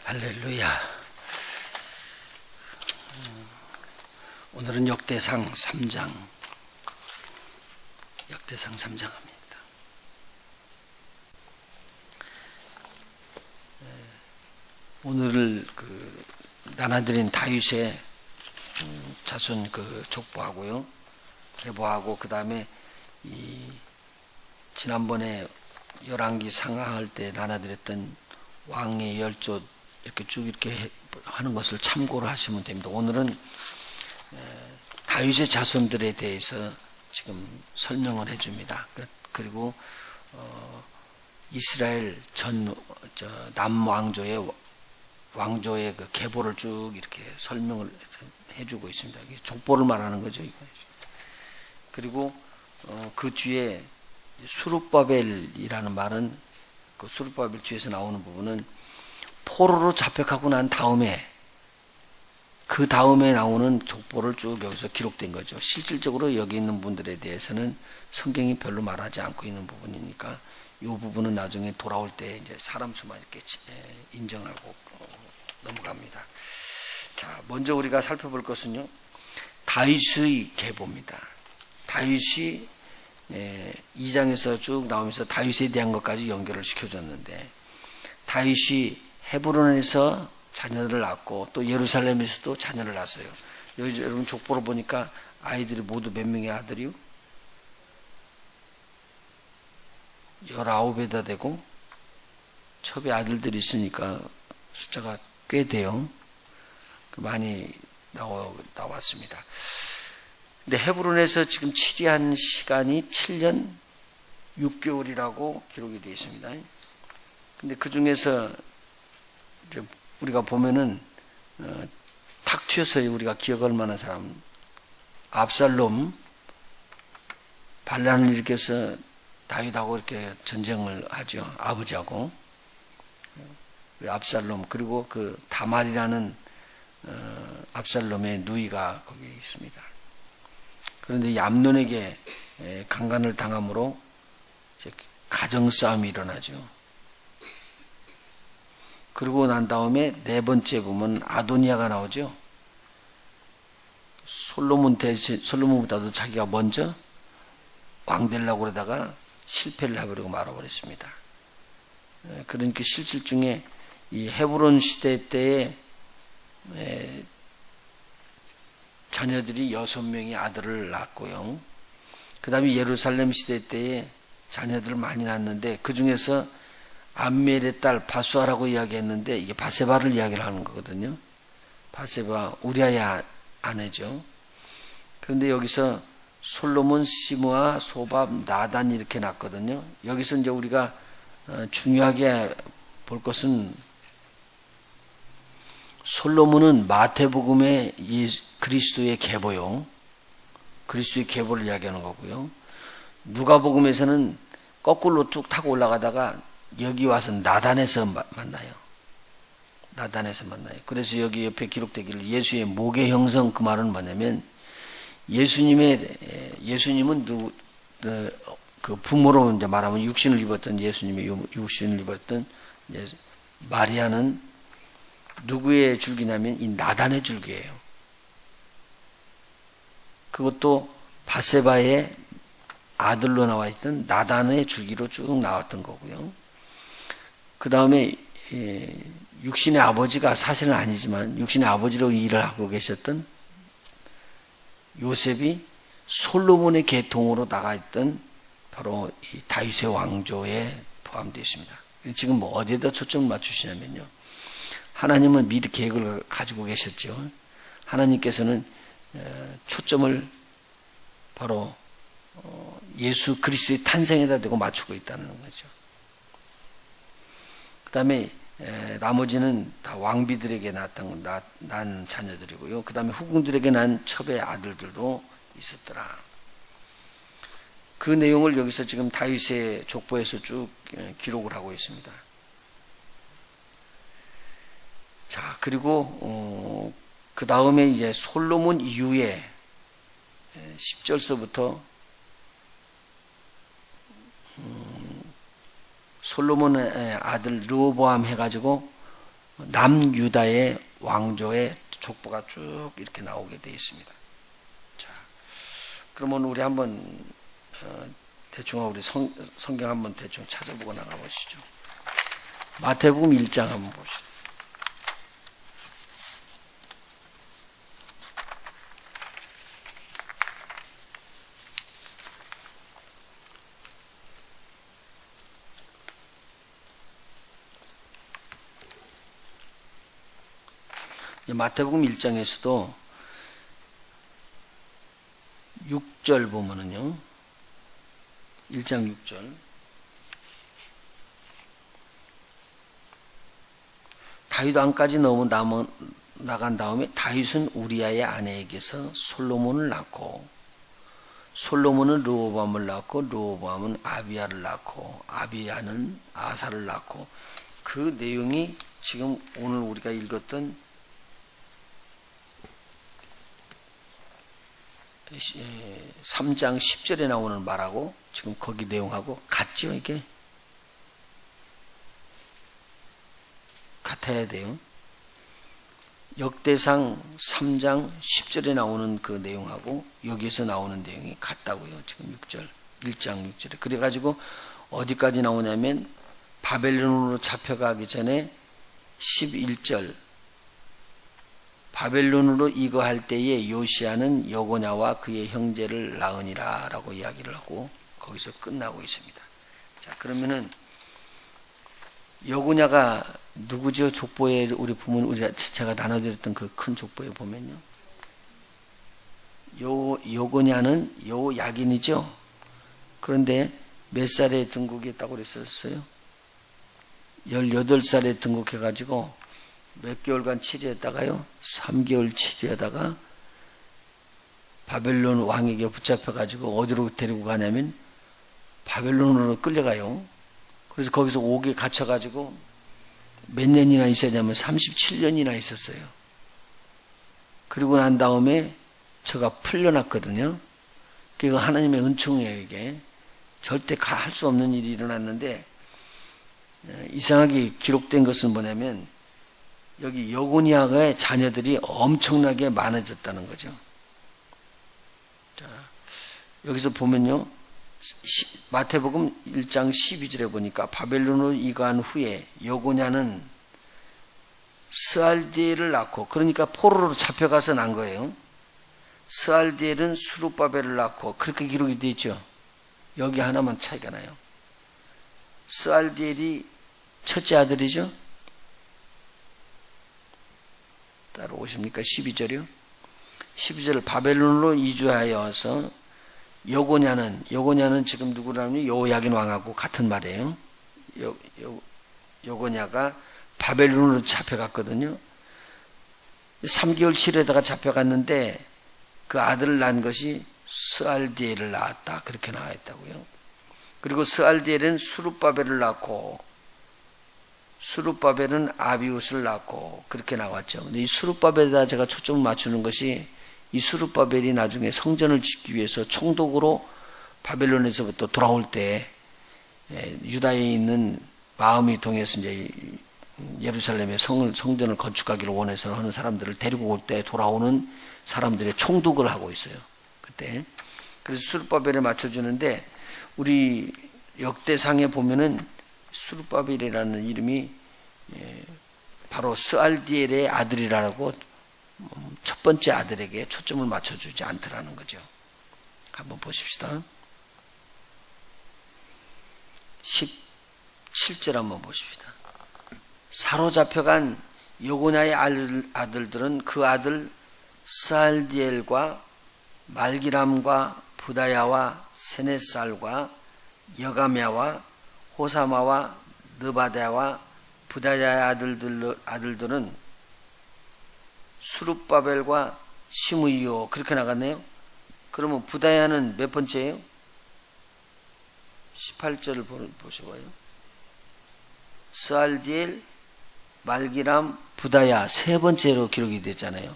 할렐루야. 오늘은 역대상 3장 합니다. 오늘 나눠드린 다윗의 자손 족보하고요, 계보하고, 그 다음에 지난번에 열왕기 상하할 때 나눠드렸던 왕의 열조 이렇게 쭉 이렇게 하는 것을 참고를 하시면 됩니다. 오늘은 다윗의 자손들에 대해서 지금 설명을 해줍니다. 그리고 이스라엘 전 남왕조의 그 계보를 쭉 이렇게 설명을 해주고 있습니다. 족보를 말하는 거죠. 그리고 그 뒤에 수룹바벨이라는 말은, 그 수룹바벨 뒤에서 나오는 부분은 포로로 잡혀가고 난 다음에, 그 다음에 나오는 족보를 쭉 여기서 기록된 거죠. 실질적으로 여기 있는 분들에 대해서는 성경이 별로 말하지 않고 있는 부분이니까 이 부분은 나중에 돌아올 때 이제 사람 수만 이렇게 인정하고 넘어갑니다. 자, 먼저 우리가 살펴볼 것은요, 다윗의 계보입니다. 다윗이 2장에서 쭉 나오면서 다윗에 대한 것까지 연결을 시켜줬는데, 다윗이 헤브론에서 자녀를 낳고 또 예루살렘에서도 자녀를 낳았어요. 여기 여러분 족보를 보니까 아이들이 모두 몇 명의 아들이요? 19에다 되고, 첩에 아들들이 있으니까 숫자가 꽤 돼요. 많이 나왔습니다. 근데 헤브론에서 지금 치리한 시간이 7년 6개월이라고 기록이 되어 있습니다. 근데 그 중에서 우리가 보면은 탁 튀어서 우리가 기억할 만한 사람, 압살롬, 반란을 일으켜서 다윗하고 이렇게 전쟁을 하죠. 아버지하고 압살롬, 그리고 그 다말이라는 압살롬의 누이가 거기 있습니다. 그런데 이 암논에게 강간을 당함으로 가정 싸움이 일어나죠. 그러고 난 다음에 네 번째 보면 아도니아가 나오죠. 솔로몬보다도 자기가 먼저 왕 되려고 그러다가 실패를 해버리고 말아버렸습니다. 그러니까 실질 중에 이 헤브론 시대 때에 자녀들이 6명이 아들을 낳았고요. 그 다음에 예루살렘 시대 때에 자녀들을 많이 낳았는데, 그 중에서 암멜의 딸 바수아라고 이야기했는데, 이게 바세바를 이야기를 하는 거거든요. 바세바, 우리아의 아내죠. 그런데 여기서 솔로몬, 시므아, 소밥, 나단 이렇게 낳았거든요. 여기서 이제 우리가 중요하게 볼 것은, 솔로몬은 마태복음의 그리스도의 계보요, 그리스도의 계보를 이야기하는 거고요. 누가복음에서는 거꾸로 쭉 타고 올라가다가 여기 와서 나단에서 만나요. 그래서 여기 옆에 기록되기를 예수의 목의 형성, 그 말은 뭐냐면, 예수님은 그 부모로 이제 말하면 육신을 입었던 예수님의 육신을 입었던 마리아는 누구의 줄기냐면 이 나단의 줄기예요. 그것도 바세바의 아들로 나와 있던 나단의 줄기로 쭉 나왔던 거고요. 그 다음에 육신의 아버지가 사실은 아니지만 육신의 아버지로 일을 하고 계셨던 요셉이 솔로몬의 계통으로 나가 있던 바로 이 다윗의 왕조에 포함되어 있습니다. 지금 뭐 어디에다 초점을 맞추시냐면요, 하나님은 미리 계획을 가지고 계셨죠. 하나님께서는 초점을 바로 예수 그리스도의 탄생에다 대고 맞추고 있다는 거죠. 그 다음에 나머지는 다 왕비들에게 난 자녀들이고요. 그 다음에 후궁들에게 난 첩의 아들들도 있었더라. 그 내용을 여기서 지금 다윗의 족보에서 쭉 기록을 하고 있습니다. 자, 그리고 그 다음에 이제 솔로몬 이후에 10절서부터 솔로몬의 아들 르호보암 해가지고 남유다의 왕조의 족보가 쭉 이렇게 나오게 되어 있습니다. 자, 그러면 우리 한번 대충 우리 성경 한번 대충 찾아보고 나가보시죠. 마태복음 1장 한번 봅시다. 마태복음 1장에서도 6절 보면은요, 1장 6절. 다윗 왕까지 나간 다음에 다윗은 우리아의 아내에게서 솔로몬을 낳고, 솔로몬은 르호보암을 낳고, 르호보암은 아비야를 낳고, 아비야는 아사를 낳고, 그 내용이 지금 오늘 우리가 읽었던 3장 10절에 나오는 말하고 지금 거기 내용하고 같죠? 이게 같아야 돼요. 역대상 3장 10절에 나오는 그 내용하고 여기에서 나오는 내용이 같다고요. 지금 6절 1장 6절에. 그래가지고 어디까지 나오냐면 바벨론으로 잡혀가기 전에 11절 바벨론으로 이거할 때에 요시아는 여고냐와 그의 형제를 낳으니라 라고 이야기를 하고 거기서 끝나고 있습니다. 자, 그러면은 여고냐가 누구죠? 족보에 우리 보면 제가 나눠드렸던 그 큰 족보에 보면요. 여고냐는 여야긴이죠. 그런데 몇 살에 등극했다고 그랬었어요? 18살에 등극해가지고 몇 개월간 치리했다가요? 3개월 치리하다가 바벨론 왕에게 붙잡혀가지고 어디로 데리고 가냐면 바벨론으로 끌려가요. 그래서 거기서 옥에 갇혀가지고 몇 년이나 있었냐면 37년이나 있었어요. 그리고 난 다음에 저가 풀려났거든요. 그게 하나님의 은총이에요. 이게 절대 할 수 없는 일이 일어났는데 이상하게 기록된 것은 뭐냐면 여기 여고니아의 자녀들이 엄청나게 많아졌다는 거죠. 자, 여기서 보면요. 마태복음 1장 12절에 보니까 바벨론으로 이거한 후에 여고냐는 스알디엘을 낳고, 그러니까 포로로 잡혀가서 난 거예요. 스알디엘은 수룹바벨을 낳고, 그렇게 기록이 되어 있죠. 여기 하나만 차이가 나요. 스알디엘이 첫째 아들이죠. 따라오십니까? 12절이요. 12절 바벨론으로 이주하여서 여고냐는 지금 누구라면 여호야긴 왕하고 같은 말이에요. 여고냐가 바벨론으로 잡혀갔거든요. 3개월 치르다가 잡혀갔는데 그 아들을 낳은 것이 스알디엘을 낳았다. 그렇게 나와 있다고요. 그리고 스알디엘은 수룹바벨을 낳고 수룹바벨은 아비웃을 낳고 그렇게 나왔죠. 근데 이 수룹바벨에다 제가 초점을 맞추는 것이 이 수룹바벨이 나중에 성전을 짓기 위해서 총독으로 바벨론에서부터 돌아올 때 유다에 있는 마음이 동해서 이제 예루살렘에 성전을 건축하기를 원해서 하는 사람들을 데리고 올 때 돌아오는 사람들의 총독을 하고 있어요. 그때. 그래서 수룹바벨에 맞춰주는데 우리 역대상에 보면은 수룹바벨이라는 이름이 바로 스알디엘의 아들이라고 첫 번째 아들에게 초점을 맞춰주지 않더라는 거죠. 한번 보십시다. 17절 한번 보십시다. 사로잡혀간 여고냐의 아들들은 그 아들 스알디엘과 말기람과 부다야와 세네살과 여가메와 호사마와 느바다와 부다야의 아들들은 수룹바벨과 시므이요. 그렇게 나갔네요. 그러면 부다야는 몇 번째예요? 18절을 보셔봐요. 스알디엘, 말기람, 부다야 세 번째로 기록이 됐잖아요.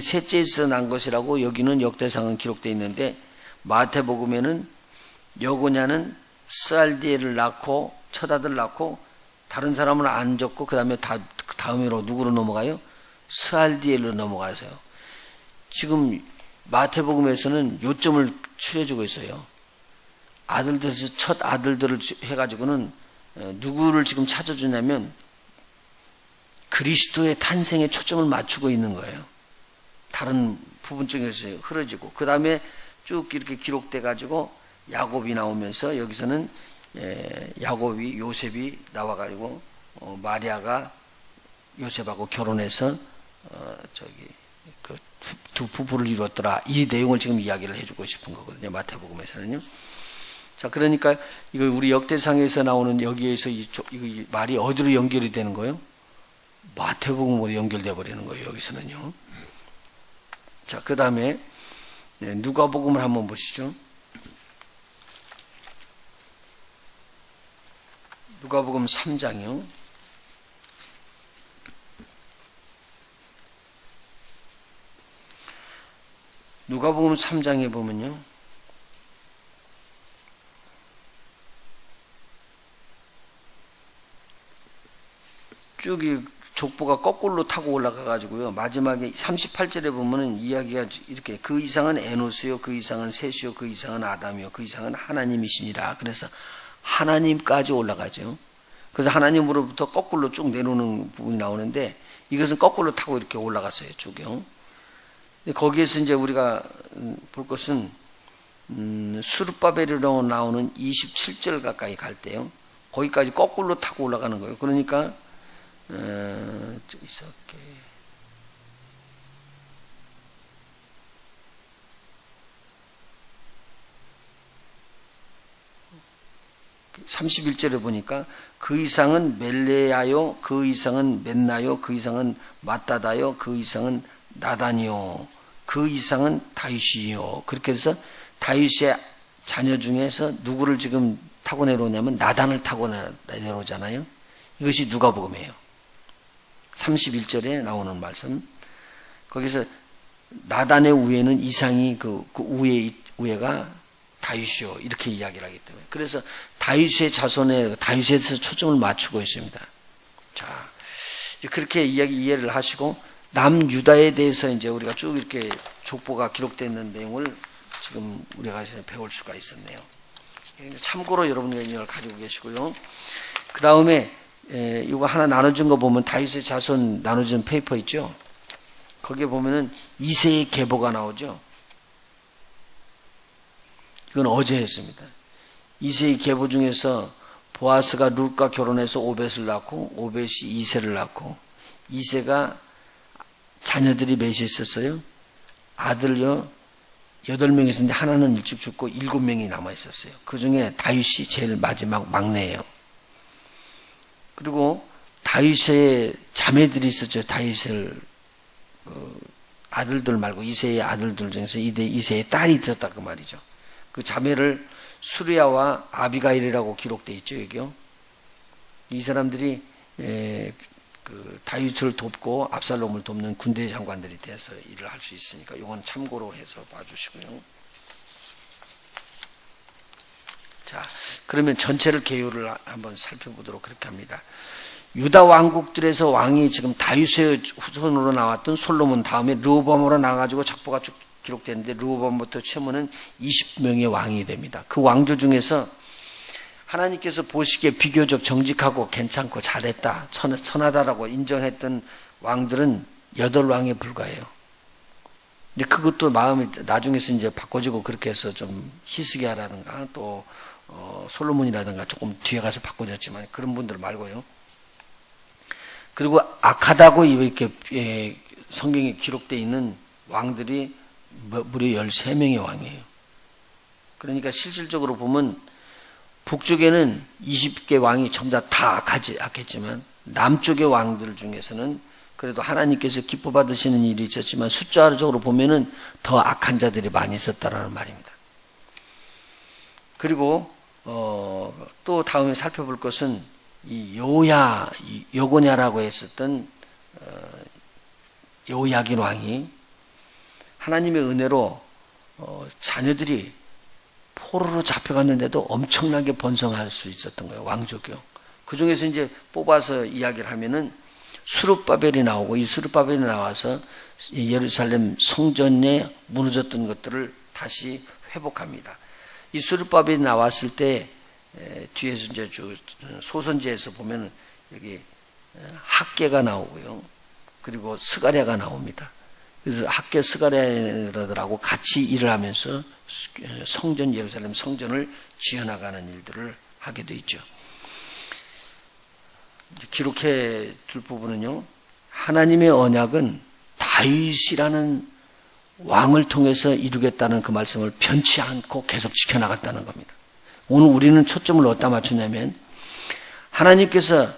셋째에서 난 것이라고 여기는 역대상은 기록되어 있는데 마태복음에는 여고냐는 스알디엘을 낳고 첫 아들 낳고 다른 사람은 안 줬고 그 다음에 다 그 다음으로 누구로 넘어가요? 스알디엘로 넘어가서요. 지금 마태복음에서는 요점을 추려주고 있어요. 아들들에서 첫 아들들을 해가지고는 누구를 지금 찾아주냐면 그리스도의 탄생에 초점을 맞추고 있는 거예요. 다른 부분 중에서 흐려지고 그 다음에 쭉 이렇게 기록돼 가지고 야곱이 나오면서 여기서는 야곱이 요셉이 나와가지고 마리아가 요셉하고 결혼해서 그 두 부부를 이뤘더라. 이 내용을 지금 이야기를 해주고 싶은 거거든요. 마태복음에서는요. 자, 그러니까 이거 우리 역대상에서 나오는 여기에서 이 말이 어디로 연결이 되는 거예요? 마태복음으로 연결돼 버리는 거예요. 여기서는요. 자, 그 다음에 누가복음을 한번 보시죠. 누가복음 3장이요. 누가복음 3장에 보면요. 쭉 이 족보가 거꾸로 타고 올라가 가지고요. 마지막에 38절에 보면은 이야기가 이렇게 그 이상은 에노스요, 그 이상은 셋이요, 그 이상은 아담이요, 그 이상은 하나님이시니라. 그래서 하나님까지 올라가죠. 그래서 하나님으로부터 거꾸로 쭉 내려오는 부분이 나오는데 이것은 거꾸로 타고 이렇게 올라갔어요. 쭉요. 거기에서 이제 우리가 볼 것은 수르바벨이라고 나오는 27절 가까이 갈 때요. 거기까지 거꾸로 타고 올라가는 거예요. 그러니까 있었게 31절에 보니까 그 이상은 멜레야요, 그 이상은 멘나요, 그 이상은 마따다요, 그 이상은 나단이요, 그 이상은 다윗이요. 그렇게 해서 다윗의 자녀 중에서 누구를 지금 타고 내려오냐면 나단을 타고 내려오잖아요. 이것이 누가복음이에요. 31절에 나오는 말씀. 거기서 나단의 우에는 이상이 그 우에가 다윗이요. 이렇게 이야기를 하기 때문에. 그래서 다윗의 자손에 다윗에서 초점을 맞추고 있습니다. 자, 그렇게 이해를 하시고 남유다에 대해서 이제 우리가 쭉 이렇게 족보가 기록되어 있는 내용을 지금 우리가 배울 수가 있었네요. 참고로 여러분들이 이걸 가지고 계시고요. 그 다음에 이거 하나 나눠준 거 보면 다윗의 자손 나눠준 페이퍼 있죠. 거기에 보면은 이새의 계보가 나오죠. 이건 어제 했습니다. 이새의 계보 중에서 보아스가 룻과 결혼해서 오벳을 낳고 오벳이 이새를 낳고 이새가 자녀들이 몇이 있었어요? 아들요 8명이 있었는데 하나는 일찍 죽고 7명이 남아 있었어요. 그 중에 다윗이 제일 마지막 막내예요. 그리고 다윗의 자매들이 있었죠. 다윗을 아들들 말고 이새의 아들들 중에서 이새의 딸이 있었다 그 말이죠. 그 자매를 수리아와 아비가일이라고 기록되어 있죠. 여기요. 이 사람들이 그 다윗을 돕고 압살롬을 돕는 군대 장관들이 돼서 일을 할 수 있으니까 이건 참고로 해서 봐주시고요. 자, 그러면 전체를 개요를 한번 살펴보도록 그렇게 합니다. 유다 왕국들에서 왕이 지금 다윗의 후손으로 나왔던 솔로몬 다음에 르호보암으로 나와가지고 족보가 쭉 기록되는데 르호보암부터 치면은 20명의 왕이 됩니다. 그 왕들 중에서 하나님께서 보시기에 비교적 정직하고 괜찮고 잘했다, 선하다라고 인정했던 왕들은 8왕에 불과해요. 근데 그것도 마음이 나중에서 이제 바꿔지고 그렇게 해서 좀 히스기야라든가 또 솔로몬이라든가 조금 뒤에 가서 바꿔졌지만 그런 분들 말고요. 그리고 악하다고 이렇게 성경에 기록되어 있는 왕들이 무려 13명의 왕이에요. 그러니까 실질적으로 보면 북쪽에는 20개 왕이 전부 다 악했지만 남쪽의 왕들 중에서는 그래도 하나님께서 기뻐 받으시는 일이 있었지만 숫자적으로 보면은 더 악한 자들이 많이 있었다라는 말입니다. 그리고 또 다음에 살펴볼 것은 이 여고냐라고 했었던 여호야긴 왕이 하나님의 은혜로 자녀들이 포로로 잡혀갔는데도 엄청나게 번성할 수 있었던 거예요. 왕족이요. 그 중에서 이제 뽑아서 이야기를 하면은 수룹바벨이 나오고, 이 수룹바벨이 나와서 예루살렘 성전에 무너졌던 것들을 다시 회복합니다. 이 수룹바벨이 나왔을 때 뒤에서 이제 소선지에서 보면 여기 학계가 나오고요. 그리고 스가랴가 나옵니다. 그래서 학계 스가랴들하고 같이 일을 하면서 성전, 예루살렘 성전을 지어나가는 일들을 하게 되어 있죠. 기록해 둘 부분은요, 하나님의 언약은 다윗이라는 왕을 통해서 이루겠다는 그 말씀을 변치 않고 계속 지켜나갔다는 겁니다. 오늘 우리는 초점을 어디다 맞추냐면, 하나님께서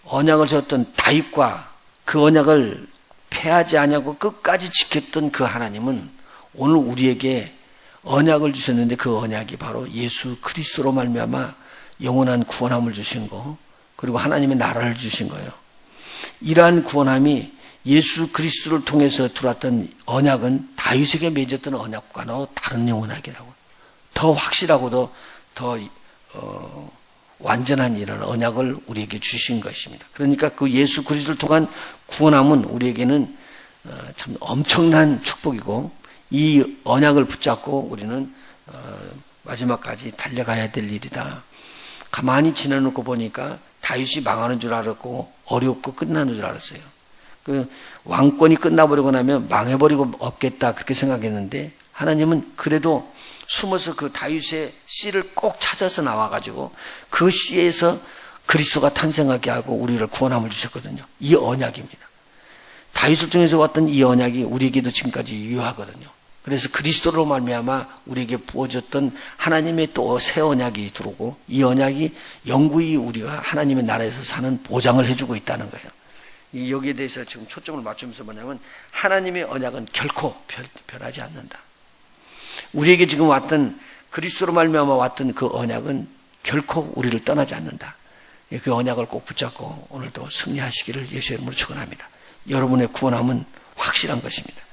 언약을 세웠던 다윗과 그 언약을 폐하지 아니하고 끝까지 지켰던 그 하나님은 오늘 우리에게 언약을 주셨는데, 그 언약이 바로 예수 그리스도로 말미암아 영원한 구원함을 주신 거, 그리고 하나님의 나라를 주신 거예요. 이러한 구원함이 예수 그리스도를 통해서 들어왔던 언약은 다윗에게 맺었던 언약과는 다른 언약이라고, 더 확실하고도 더 완전한 이런 언약을 우리에게 주신 것입니다. 그러니까 그 예수 그리스도를 통한 구원함은 우리에게는 참 엄청난 축복이고, 이 언약을 붙잡고 우리는 마지막까지 달려가야 될 일이다. 가만히 지내놓고 보니까 다윗이 망하는 줄 알았고 어렵고 끝나는 줄 알았어요. 그 왕권이 끝나버리고 나면 망해버리고 없겠다 그렇게 생각했는데, 하나님은 그래도 숨어서 그 다윗의 씨를 꼭 찾아서 나와가지고 그 씨에서 그리스도가 탄생하게 하고 우리를 구원함을 주셨거든요. 이 언약입니다. 다윗을 통해서 왔던 이 언약이 우리에게도 지금까지 유효하거든요. 그래서 그리스도로 말미암아 우리에게 부어졌던 하나님의 또 새 언약이 들어오고, 이 언약이 영구히 우리가 하나님의 나라에서 사는 보장을 해주고 있다는 거예요. 여기에 대해서 지금 초점을 맞추면서 뭐냐면, 하나님의 언약은 결코 변하지 않는다. 우리에게 지금 왔던 그리스도로 말미암아 왔던 그 언약은 결코 우리를 떠나지 않는다. 그 언약을 꼭 붙잡고 오늘도 승리하시기를 예수의 이름으로 축원합니다. 여러분의 구원함은 확실한 것입니다.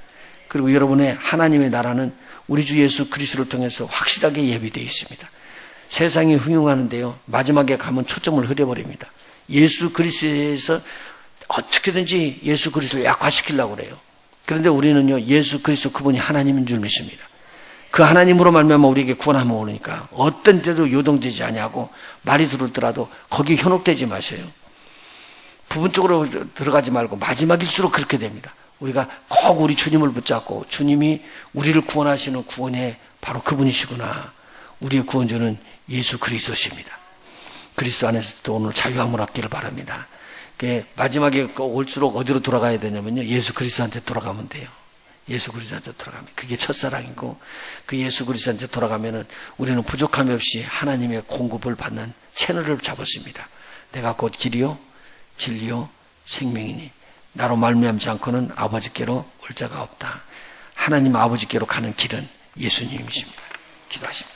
그리고 여러분의 하나님의 나라는 우리 주 예수 그리스도를 통해서 확실하게 예비되어 있습니다. 세상이 흥행하는데요, 마지막에 가면 초점을 흐려버립니다. 예수 그리스도에서 어떻게든지 예수 그리스도를 약화시키려고 그래요. 그런데 우리는요, 예수 그리스도 그분이 하나님인 줄 믿습니다. 그 하나님으로 말미암아 우리에게 구원함을 오니까 어떤 때도 요동되지 아니하고, 말이 들었더라도 거기에 현혹되지 마세요. 부분적으로 들어가지 말고 마지막일수록 그렇게 됩니다. 우리가 꼭 우리 주님을 붙잡고, 주님이 우리를 구원하시는 구원의 바로 그분이시구나, 우리의 구원주는 예수 그리스도십니다. 그리스도 안에서 또 오늘 자유함을 얻기를 바랍니다. 마지막에 올수록 어디로 돌아가야 되냐면요, 예수 그리스도한테 돌아가면 돼요. 예수 그리스도한테 돌아가면 그게 첫사랑이고, 그 예수 그리스도한테 돌아가면은 우리는 부족함이 없이 하나님의 공급을 받는 채널을 잡았습니다. 내가 곧 길이요 진리요 생명이니 나로 말미암지 않고는 아버지께로 올 자가 없다. 하나님 아버지께로 가는 길은 예수님이십니다. 기도하십니다.